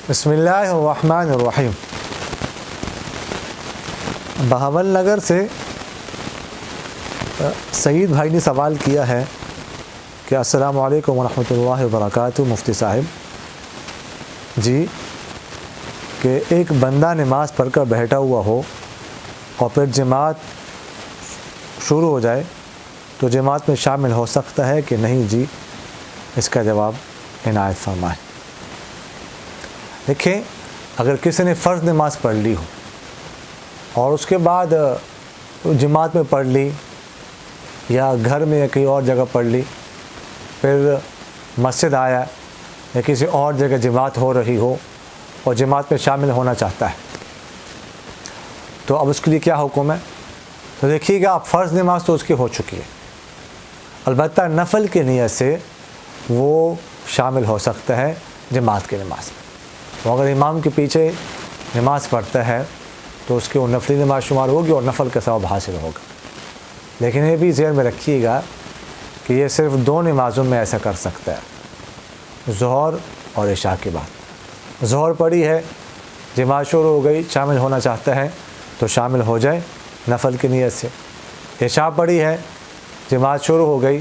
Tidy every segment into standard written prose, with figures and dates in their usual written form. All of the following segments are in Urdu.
بسم اللہ الرحمن الرحیم۔ بہاول نگر سے سعید بھائی نے سوال کیا ہے کہ السلام علیکم ورحمۃ اللہ وبرکاتہ مفتی صاحب جی، کہ ایک بندہ نماز پڑھ کر بیٹھا ہوا ہو اور پھر جماعت شروع ہو جائے تو جماعت میں شامل ہو سکتا ہے کہ نہیں جی؟ اس کا جواب عنایت فرمائیں۔ دیکھیں، اگر کسی نے فرض نماز پڑھ لی ہو اور اس کے بعد جماعت میں پڑھ لی یا گھر میں یا کہیں اور جگہ پڑھ لی، پھر مسجد آیا یا کسی اور جگہ جماعت ہو رہی ہو اور جماعت میں شامل ہونا چاہتا ہے، تو اب اس کے لیے کیا حکم ہے؟ تو دیکھیے گا، اب فرض نماز تو اس کی ہو چکی ہے، البتہ نفل کی نیت سے وہ شامل ہو سکتا ہے جماعت کی نماز میں۔ تو اگر امام کے پیچھے نماز پڑھتا ہے تو اس کی وہ نفلی نماز شمار ہوگی اور نفل کا ثواب حاصل ہوگا۔ لیکن یہ بھی ذہن میں رکھیے گا کہ یہ صرف دو نمازوں میں ایسا کر سکتا ہے، ظہر اور عشاء کے بعد۔ ظہر پڑھی ہے، جماعت شروع ہو گئی، شامل ہونا چاہتا ہے تو شامل ہو جائے نفل کی نیت سے۔ عشاء پڑھی ہے، جماعت شروع ہو گئی،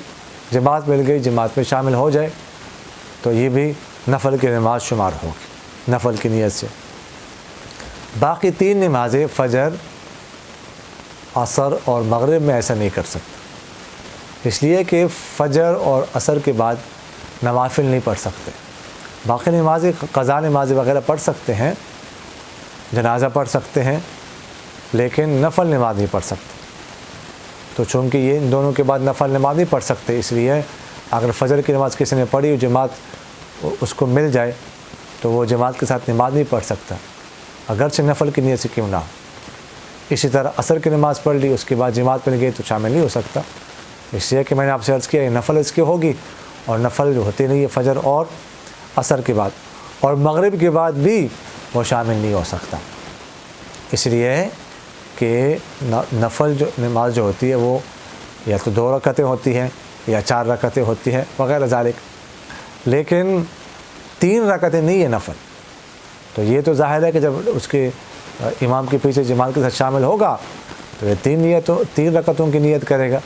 جماعت مل گئی، جماعت میں شامل ہو جائے تو یہ بھی نفل کی نماز شمار ہوگی نفل کی نیت سے۔ باقی تین نمازیں فجر، عصر اور مغرب میں ایسا نہیں کر سکتا، اس لیے کہ فجر اور عصر کے بعد نوافل نہیں پڑھ سکتے۔ باقی نمازیں قضا نمازیں وغیرہ پڑھ سکتے ہیں، جنازہ پڑھ سکتے ہیں، لیکن نفل نماز نہیں پڑھ سکتے۔ تو چونکہ یہ ان دونوں کے بعد نفل نماز نہیں پڑھ سکتے، اس لیے اگر فجر کی نماز کسی نے پڑھی جماعت اس کو مل جائے تو وہ جماعت کے ساتھ نماز نہیں پڑھ سکتا، اگرچہ نفل کی نیت سے کیوں نہ ہو۔ اسی طرح عصر کی نماز پڑھ لی، اس کے بعد جماعت مل گئی تو شامل نہیں ہو سکتا، اس لیے کہ میں نے آپ سے عرض کیا یہ نفل اس کی ہوگی، اور نفل جو ہوتی نہیں ہے فجر اور عصر کے بعد، اور مغرب کے بعد بھی وہ شامل نہیں ہو سکتا۔ اس لیے کہ نفل جو نماز جو ہوتی ہے وہ یا تو 2 رکعتیں ہوتی ہیں یا 4 رکعتیں ہوتی ہیں وغیرہ ذالک، لیکن 3 رکعتیں نہیں ہے نفل۔ تو یہ تو ظاہر ہے کہ جب اس کے امام کے پیچھے جماعت کے ساتھ شامل ہوگا تو یہ 3 رکعتوں کی نیت کرے گا،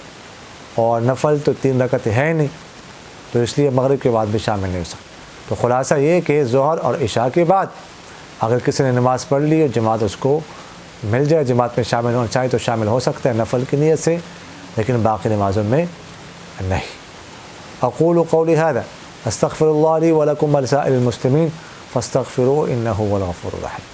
اور نفل تو 3 رکعتیں ہے نہیں، تو اس لیے مغرب کے بعد بھی شامل نہیں ہو سکتا۔ تو خلاصہ یہ کہ ظہر اور عشاء کے بعد اگر کسی نے نماز پڑھ لی اور جماعت اس کو مل جائے، جماعت میں شامل ہونا چاہے تو شامل ہو سکتا ہے نفل کی نیت سے، لیکن باقی نمازوں میں نہیں۔ اقول قولی هذا استغفر اللہ لی ولکم ولسائر المسلمین فاستغفروہ انہ هو الغفور الرحیم۔